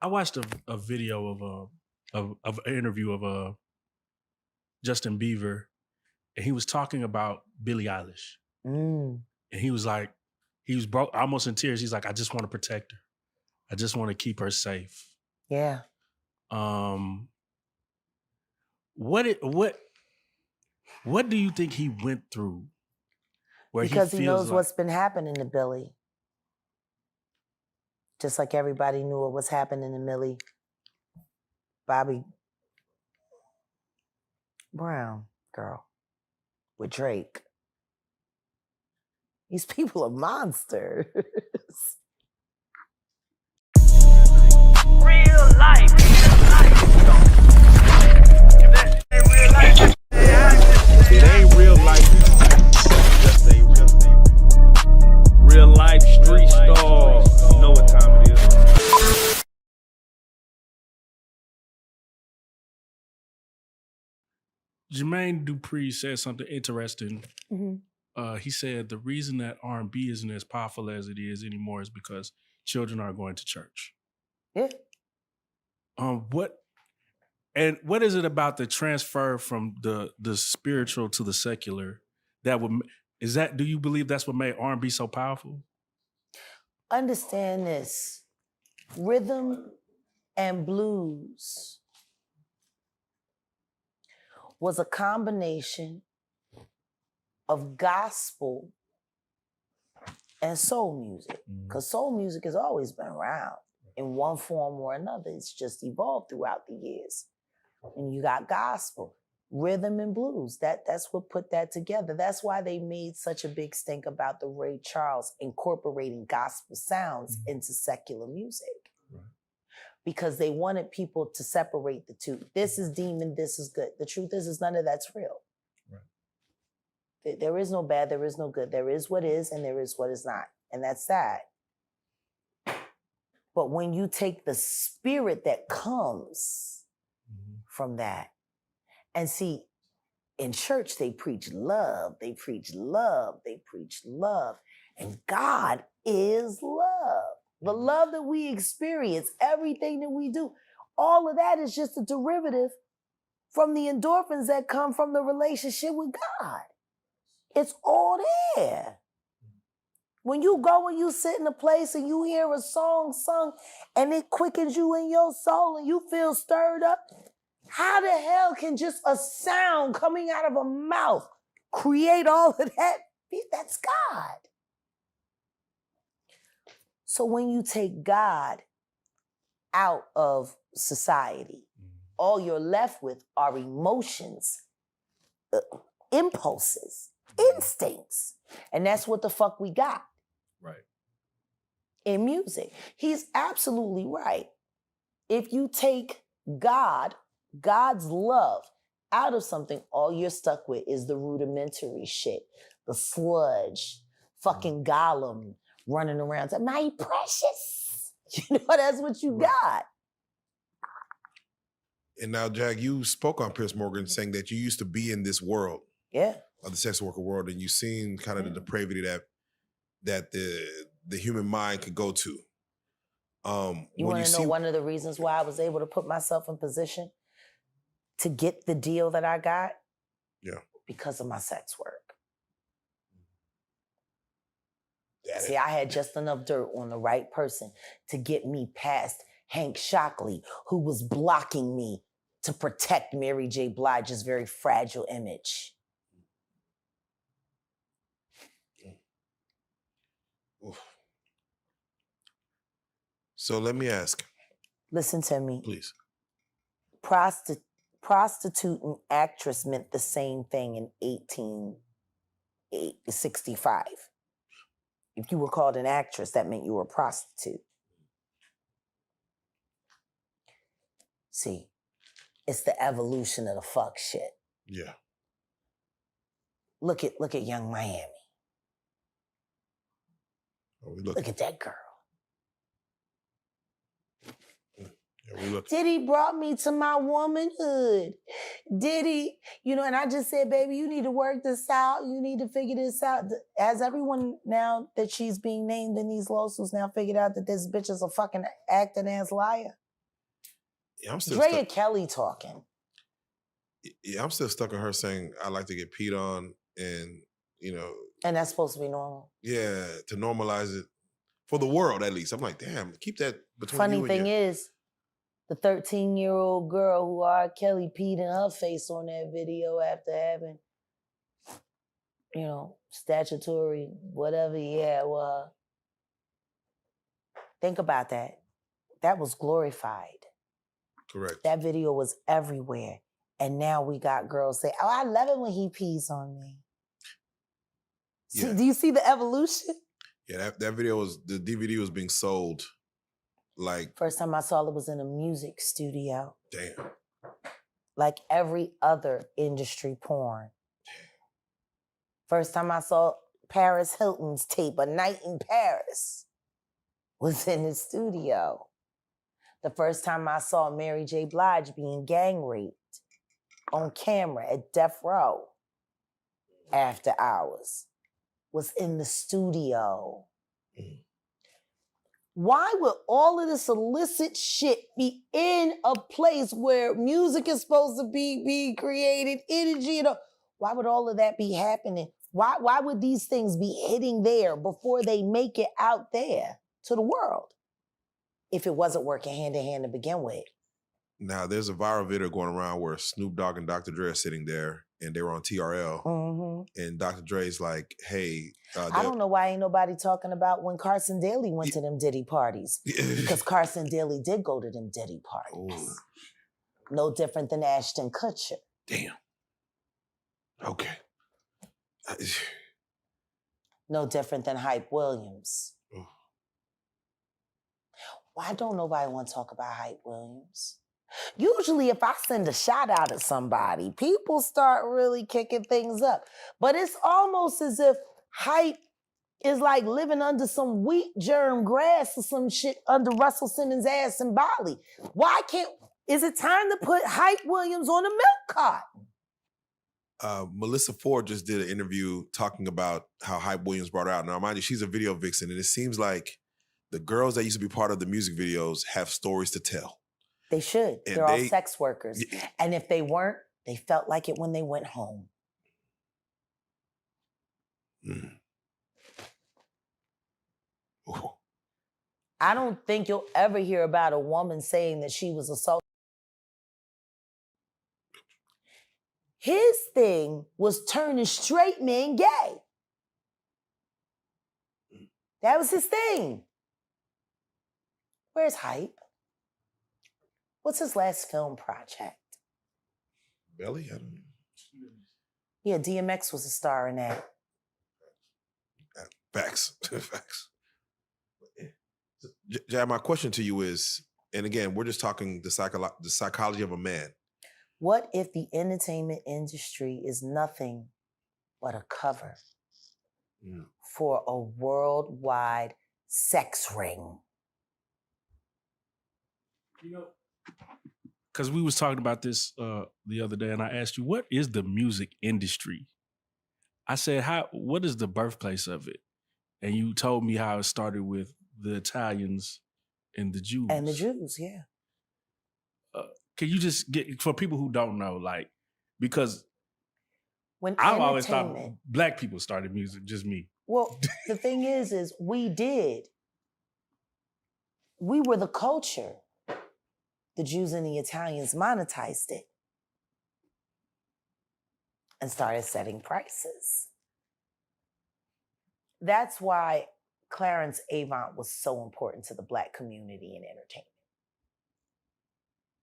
I watched a video of an interview of Justin Bieber, and he was talking about Billie Eilish, Mm. and he was like, he was broke, almost in tears. He's like, I just want to protect her. I just want to keep her safe. Yeah. Um, what do you think he went through? Where Because he he feels knows like, what's been happening to Billy. Just like everybody knew what was happening to Millie Bobby Brown girl with Drake. These people are monsters. Real life. It ain't real life. Just say real life street stars. Know what time it is. Jermaine Dupri said something interesting. Mm-hmm. He said the reason that R&B isn't as powerful as it is anymore is because children are going to church. Yeah. What is it about the transfer from the spiritual to the secular that would do you believe that's what made R&B so powerful? Understand this. Rhythm and blues was a combination of gospel and soul music. Because soul music has always been around in one form or another. It's just evolved throughout the years. And you got gospel, rhythm and blues. That's what put that together. That's why they made such a big stink about the Ray Charles incorporating gospel sounds into secular music. Right. Because they wanted people to separate the two. This is demon, this is good. The truth is none of that's real. Right. There is no bad, there is no good. There is what is and there is what is not. And that's sad. But when you take the spirit that comes from that, and see, in church, they preach love, they preach love, they preach love. And God is love. The love that we experience, everything that we do, all of that is just a derivative from the endorphins that come from the relationship with God. It's all there. When you go and you sit in a place and you hear a song sung and it quickens you in your soul and you feel stirred up, how the hell can just a sound coming out of a mouth create all of that? That's God. So when you take God out of society, all you're left with are emotions, impulses, instincts. And that's what the fuck we got. Right. In music. He's absolutely right. If you take God's love out of something, all you're stuck with is the rudimentary shit. The sludge, fucking Gollum running around saying, my precious. You know, that's what you got. And now, Jag, you spoke on Piers Morgan saying that you used to be in this world. Yeah. Of the sex worker world, and you've seen kind of the depravity that the human mind could go to. You want to know one of the reasons why I was able to put myself in position to get the deal that I got? Yeah. Because of my sex work. See, I had just enough dirt on the right person to get me past Hank Shockley, who was blocking me to protect Mary J. Blige's very fragile image. Oof. So let me ask. Listen to me. Please. Prostitute and actress meant the same thing in 1865. If you were called an actress, that meant you were a prostitute. See, it's the evolution of the fuck shit. Yeah. Look at Young Miami. Look at that girl. Yeah, Diddy brought me to my womanhood. Diddy, and I just said, baby, you need to work this out. You need to figure this out. Has everyone now that she's being named in these lawsuits now figured out that this bitch is a fucking acting ass liar? Yeah, I'm still Drea stuck. Kelly talking. Yeah, I'm still stuck on her saying I like to get peed on, and you know, And that's supposed to be normal. yeah, to normalize it for the world at least. I'm like, damn, keep that between Funny you and thing your. is, the 13-year-old girl who R. Kelly peed in her face on that video after having, statutory, whatever, well, think about that. That was glorified. Correct. That video was everywhere. And now we got girls say, oh, I love it when he pees on me. Yeah. Do you see the evolution? Yeah, that video the DVD was being sold like. First time I saw it was in a music studio. Damn. Like every other industry porn. First time I saw Paris Hilton's tape, A Night in Paris, was in the studio. The first time I saw Mary J. Blige being gang raped on camera at Death Row after hours was in the studio. Why would all of this illicit shit be in a place where music is supposed to be being created, energy, why would all of that be happening? Why would these things be hitting there before they make it out there to the world? If it wasn't working hand in hand to begin with. Now, there's a viral video going around where Snoop Dogg and Dr. Dre are sitting there, and they were on TRL. Mm-hmm. And Dr. Dre's like, hey. I don't know why ain't nobody talking about when Carson Daly went to them Diddy parties. Because Carson Daly did go to them Diddy parties. Oh. No different than Ashton Kutcher. Damn. Okay. No different than Hype Williams. Oh. Why don't nobody want to talk about Hype Williams? Usually if I send a shout out at somebody, people start really kicking things up. But it's almost as if Hype is like living under some wheat germ grass or some shit under Russell Simmons' ass in Bali. Is it time to put Hype Williams on a milk carton? Melissa Ford just did an interview talking about how Hype Williams brought her out. Now, mind you, she's a video vixen, and it seems like the girls that used to be part of the music videos have stories to tell. They should. And They're all sex workers. Yeah. And if they weren't, they felt like it when they went home. Mm. I don't think you'll ever hear about a woman saying that she was assaulted. His thing was turning straight men gay. That was his thing. Where's Hype? What's his last film project? Belly? I don't know. Yeah, DMX was a star in that. Facts. Facts. Jab, my question to you is, and again, we're just talking the psychology of a man. What if the entertainment industry is nothing but a cover for a worldwide sex ring? Because we was talking about this the other day, and I asked you, what is the music industry? I said, what is the birthplace of it? And you told me how it started with the Italians and the Jews. And the Jews, yeah. Can you just get, for people who don't know, like, because when I've always thought black people started music, just me. Well, the thing is we did. We were the culture. The Jews and the Italians monetized it and started setting prices. That's why Clarence Avant was so important to the Black community in entertainment.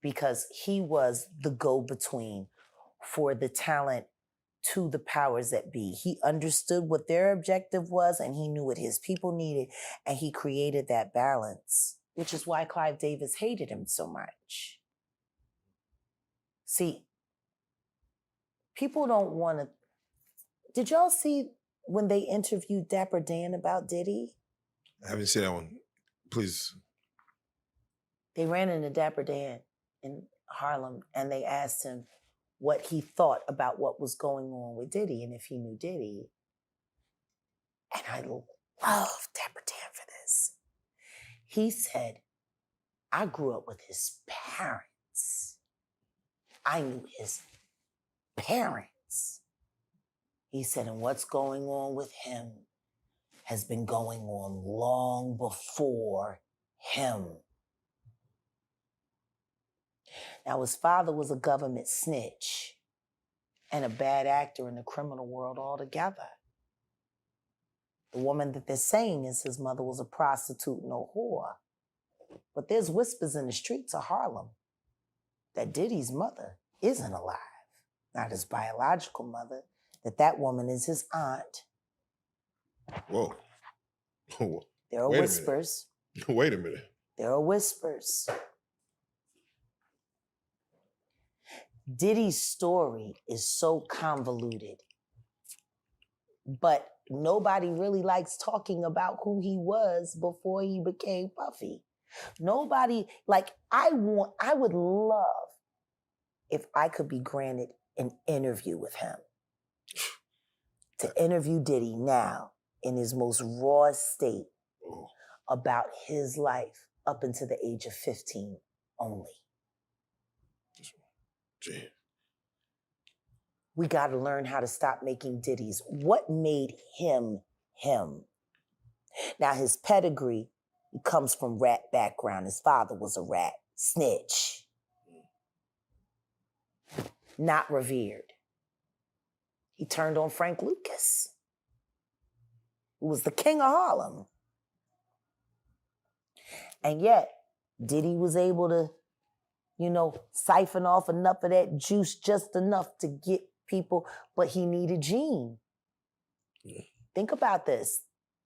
Because he was the go-between for the talent to the powers that be. He understood what their objective was, and he knew what his people needed, and he created that balance, which is why Clive Davis hated him so much. See, people don't want to... Did y'all see when they interviewed Dapper Dan about Diddy? I haven't seen that one. Please. They ran into Dapper Dan in Harlem, and they asked him what he thought about what was going on with Diddy and if he knew Diddy. And I love Dapper Dan for this. He said, I grew up with his parents. I knew his parents. He said, and what's going on with him has been going on long before him. Now, his father was a government snitch and a bad actor in the criminal world altogether. The woman that they're saying is his mother was a prostitute and a whore. But there's whispers in the streets of Harlem that Diddy's mother isn't alive, not his biological mother, that woman is his aunt. Whoa. There are Wait a minute. whispers. Wait a minute. There are whispers. Diddy's story is so convoluted, but nobody really likes talking about who he was before he became Puffy. Nobody, like, I would love if I could be granted an interview with him. To interview Diddy now in his most raw state about his life up until the age of 15 only. Gee. We got to learn how to stop making Diddies. What made him him? Now, his pedigree, he comes from rat background. His father was a rat, snitch. Not revered. He turned on Frank Lucas, who was the king of Harlem. And yet, Diddy was able to, siphon off enough of that juice, just enough to get people, but he needed Gene. Yeah. Think about this.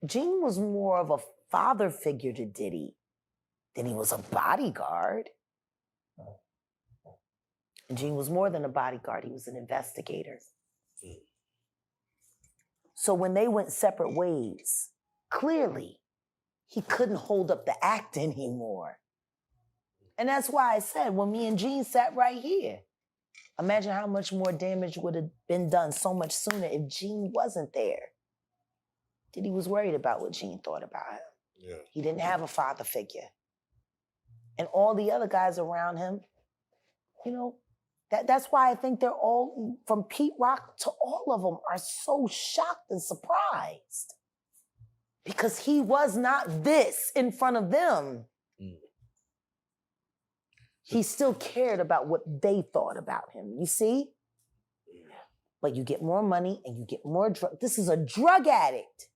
Gene was more of a father figure to Diddy than he was a bodyguard. And Gene was more than a bodyguard. He was an investigator. So when they went separate ways, clearly he couldn't hold up the act anymore. And that's why I said, when me and Gene sat right here, imagine how much more damage would have been done so much sooner if Gene wasn't there. Diddy was worried about what Gene thought about him. Yeah. He didn't have a father figure. And all the other guys around him, that's why I think they're all, from Pete Rock to all of them, are so shocked and surprised. Because he was not this in front of them. Mm. He still cared about what they thought about him, you see? But you get more money and you get more drugs. This is a drug addict.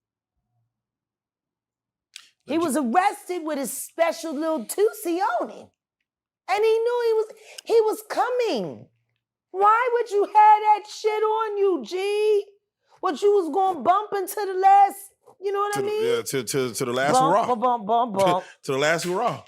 He was arrested with his special little Tusi on him. And he knew he was coming. Why would you have that shit on you, G? What you was gonna bump into the last, you know what I mean? Yeah, to the last bump, hurrah. Bump, bump, bump, bump. To the last hurrah.